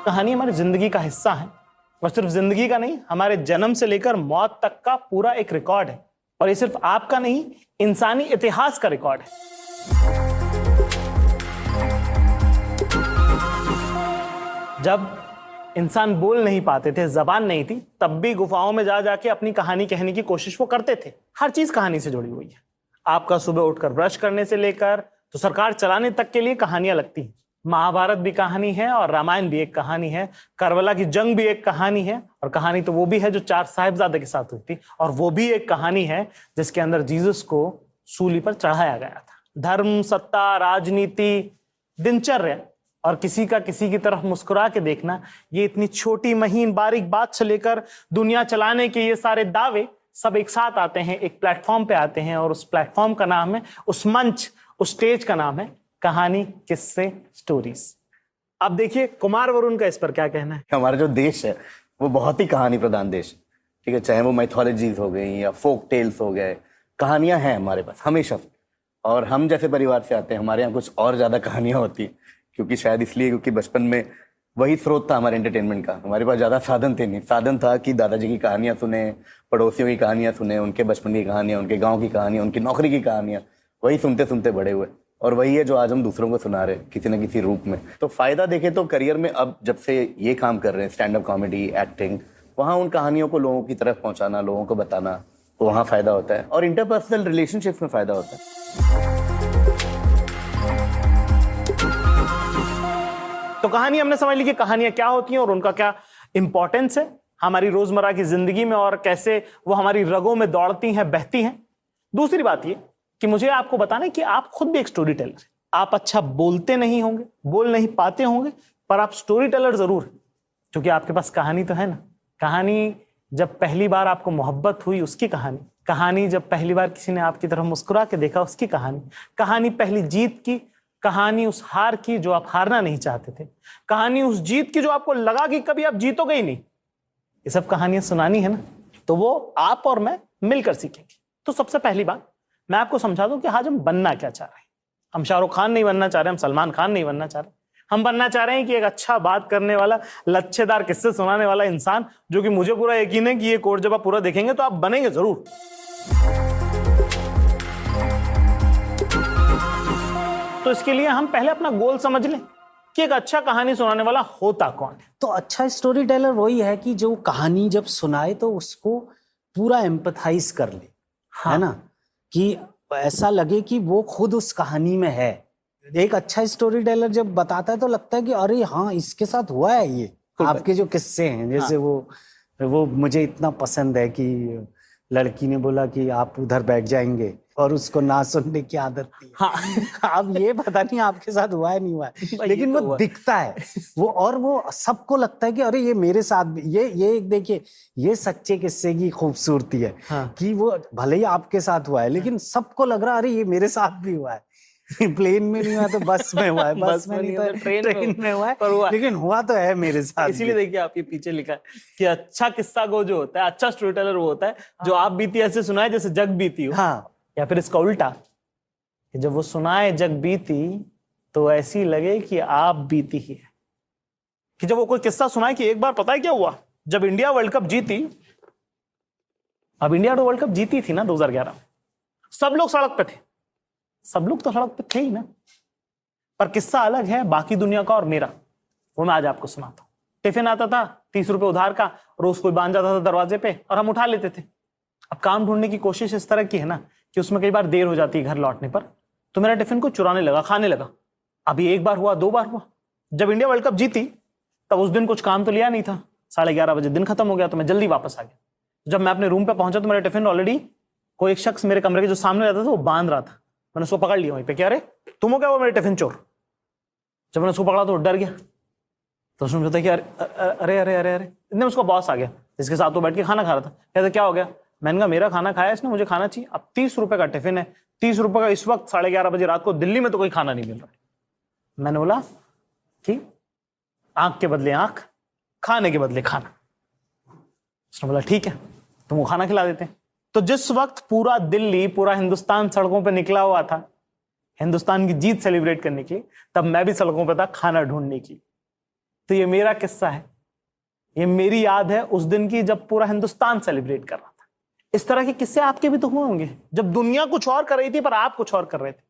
कहानी हमारी जिंदगी का हिस्सा है, और सिर्फ जिंदगी का नहीं, हमारे जन्म से लेकर मौत तक का पूरा एक रिकॉर्ड है। और ये सिर्फ आपका नहीं, इंसानी इतिहास का रिकॉर्ड है। जब इंसान बोल नहीं पाते थे, जबान नहीं थी, तब भी गुफाओं में जा जाके अपनी कहानी कहने की कोशिश वो करते थे। हर चीज कहानी से जुड़ी हुई है। आपका सुबह उठकर ब्रश करने से लेकर तो सरकार चलाने तक के लिए कहानियां लगती हैं। महाभारत भी कहानी है और रामायण भी एक कहानी है। करबला की जंग भी एक कहानी है, और कहानी तो वो भी है जो 4 साहिबजादे के साथ हुई थी, और वो भी एक कहानी है जिसके अंदर जीसस को सूली पर चढ़ाया गया था। धर्म, सत्ता, राजनीति, दिनचर्या और किसी का किसी की तरफ मुस्कुरा के देखना, ये इतनी छोटी महीन बारीक बात से लेकर दुनिया चलाने के ये सारे दावे सब एक साथ आते हैं, एक प्लेटफॉर्म पे आते हैं, और उस प्लेटफॉर्म का नाम है, उस मंच, उस स्टेज का नाम है कहानी, किस्से, स्टोरीज। अब देखिए कुमार वरुण का इस पर क्या कहना है। हमारा जो देश है वो बहुत ही कहानी प्रधान देश है, ठीक है। चाहे वो माइथोलॉजीज हो गई या फोक टेल्स हो गए, कहानियां हैं हमारे पास हमेशा से। और हम जैसे परिवार से आते हैं, हमारे यहाँ कुछ और ज्यादा कहानियां होती हैं, क्योंकि शायद इसलिए क्योंकि बचपन में वही स्रोत था हमारे एंटरटेनमेंट का। हमारे पास ज्यादा साधन थे नहीं, साधन था कि दादाजी की कहानियां सुने, पड़ोसियों की कहानियां सुने, उनके बचपन की कहानियां, उनके गाँव की कहानियां, उनकी नौकरी की कहानियां, वही सुनते सुनते बड़े हुए। और वही है जो आज हम दूसरों को सुना रहे हैं किसी न किसी रूप में। तो फायदा देखें तो करियर में अब जब से ये काम कर रहे हैं, स्टैंड अप कॉमेडी, एक्टिंग, वहाँ उन कहानियों को लोगों की तरफ पहुंचाना, लोगों को बताना, तो वहाँ फायदा होता है। और इंटरपर्सनल रिलेशनशिप में फायदा होता है। तो कहानी हमने समझ ली कि कहानियां क्या होती हैं और उनका क्या इंपॉर्टेंस है हमारी रोजमर्रा की जिंदगी में, और कैसे वो हमारी रगों में दौड़ती हैं, बहती हैं। दूसरी बात ये कि मुझे आपको बताना है कि आप खुद भी एक स्टोरी टेलर हैं। आप अच्छा बोलते नहीं होंगे, बोल नहीं पाते होंगे, पर आप स्टोरी टेलर जरूर हैं, क्योंकि आपके पास कहानी तो है ना। कहानी जब पहली बार आपको मोहब्बत हुई, उसकी कहानी। कहानी जब पहली बार किसी ने आपकी तरफ मुस्कुरा के देखा, उसकी कहानी। कहानी पहली जीत की, कहानी उस हार की जो आप हारना नहीं चाहते थे, कहानी उस जीत की जो आपको लगा कि कभी आप जीतोगे ही नहीं। ये सब कहानियां सुनानी है ना, तो वो आप और मैं मिलकर सीखेंगे। तो सबसे पहली बात मैं आपको समझा दूं कि आज हम बनना क्या चाह रहे हैं। हम शाहरुख खान नहीं बनना चाह रहे, हम सलमान खान नहीं बनना चाह रहे। हम बनना चाह रहे हैं कि एक अच्छा बात करने वाला, लच्छेदार किस्से सुनाने वाला इंसान, जो कि मुझे पूरा यकीन है कि ये कोर्स जब आप पूरा देखेंगे तो आप बनेंगे जरूर। तो इसके लिए हम पहले अपना गोल समझ लें कि एक अच्छा कहानी सुनाने वाला होता कौन है। तो अच्छा स्टोरी टेलर वही है कि जो कहानी जब सुनाए तो उसको पूरा एम्पथाइज कर ले, हाँ। है ना, कि ऐसा लगे कि वो खुद उस कहानी में है। एक अच्छा स्टोरी टेलर जब बताता है तो लगता है कि अरे हाँ, इसके साथ हुआ है ये। आपके जो किस्से हैं, जैसे हाँ। वो मुझे इतना पसंद है कि लड़की ने बोला कि आप उधर बैठ जाएंगे और उसको ना सुनने की आदत थी। हाँ। अब ये पता नहीं आपके साथ हुआ है नहीं हुआ है, लेकिन तो वो दिखता है वो, और वो सबको लगता है कि अरे ये मेरे साथ भी। ये देखिए, ये सच्चे किस्से की खूबसूरती है। हाँ। कि वो भले ही आपके साथ हुआ है, लेकिन सबको लग रहा अरे ये मेरे साथ भी हुआ है। प्लेन में नहीं हुआ तो बस में हुआ है, बस में नहीं तो ट्रेन में हुआ है, लेकिन हुआ तो है मेरे साथ। इसीलिए देखिए आपके पीछे लिखा है कि अच्छा किस्सा गो जो होता है, अच्छा स्टोरी टेलर वो होता है जो आप बीती ऐसे सुनाए जैसे जग बीती हो। हाँ। या फिर इसका उल्टा, कि जब वो सुनाए जग बीती तो ऐसी लगे कि आप बीती ही है। कि जब वो कोई किस्सा सुनाए कि एक बार पता है क्या हुआ, जब इंडिया वर्ल्ड कप जीती, अब इंडिया तो वर्ल्ड कप जीती थी ना 2011 में, सब लोग सड़क पे थे। सब लोग तो सड़क पे थे ही ना, पर किस्सा अलग है बाकी दुनिया का और मेरा, वो मैं आज आपको सुनाता हूँ। टिफिन आता था 30 रुपए उधार का, रोज कोई बांध जाता था दरवाजे पे और हम उठा लेते थे। अब काम ढूंढने की कोशिश इस तरह की है ना कि उसमें कई बार देर हो जाती है घर लौटने पर, तो मेरा टिफिन को चुराने लगा, खाने लगा। अभी एक बार हुआ, 2 बार हुआ। जब इंडिया वर्ल्ड कप जीती तब उस दिन कुछ काम तो लिया नहीं था, 11:30 बजे दिन खत्म हो गया, तो मैं जल्दी वापस आ गया। जब मैं अपने रूम पे पहुंचा तो मेरा टिफिन ऑलरेडी कोई एक शख्स मेरे कमरे के जो सामने रहता था वो बांध रहा था। मैंने उसको पकड़ लिया वहीं पे, क्या अरे तुम हो क्या वो मेरे टिफिन चोर। जब मैंने उसको पकड़ा तो डर गया, तो उसने सोचा कि अरे अरे अरे अरे। इतने उसका बॉस आ गया जिसके साथ वो बैठ के खाना खा रहा था। कहते क्या हो गया? मैंने कहा मेरा खाना खाया इसने, मुझे खाना चाहिए। अब 30 रुपए का टिफिन है, 30 रुपए का इस वक्त 11:30 बजे रात को दिल्ली में तो कोई खाना नहीं मिल रहा। मैंने बोला कि आंख के बदले आंख, खाने के बदले खाना। उसने बोला ठीक है तुमको खाना खिला देते हैं। तो जिस वक्त पूरा दिल्ली, पूरा हिंदुस्तान सड़कों पे निकला हुआ था हिंदुस्तान की जीत सेलिब्रेट करने के लिए, तब मैं भी सड़कों पे था खाना ढूंढने के लिए। तो ये मेरा किस्सा है, ये मेरी याद है उस दिन की जब पूरा हिंदुस्तान सेलिब्रेट कर रहा था। इस तरह के किस्से आपके भी तो हुए होंगे, जब दुनिया कुछ और कर रही थी पर आप कुछ और कर रहे थे।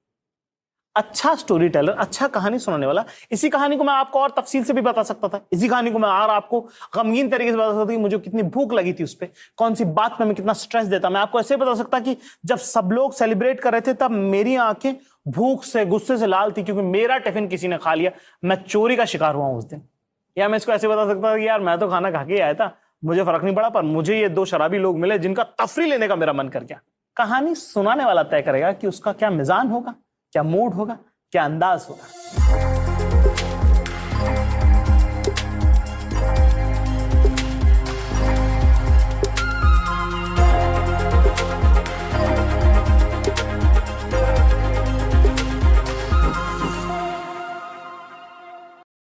अच्छा स्टोरी टेलर, अच्छा कहानी सुनाने वाला, इसी कहानी को मैं आपको और तफसील से भी बता सकता था। इसी कहानी को मैं और आपको गमगीन तरीके से बता सकता था कि मुझे कितनी भूख लगी थी, उस पर कौन सी बात में मैं कितना स्ट्रेस देता। मैं आपको ऐसे बता सकता कि जब सब लोग सेलिब्रेट कर रहे थे तब मेरी आंखें भूख से, गुस्से से लाल थी क्योंकि मेरा टिफिन किसी ने खा लिया, मैं चोरी का शिकार हुआ उस दिन। या मैं इसको ऐसे बता सकता था कि यार मैं तो खाना खा के आया था, मुझे फर्क नहीं पड़ा, पर मुझे ये 2 शराबी लोग मिले जिनका तफरी लेने का मेरा मन कर गया। कहानी सुनाने वाला तय करेगा कि उसका क्या मिजान होगा, क्या मूड होगा, क्या अंदाज होगा।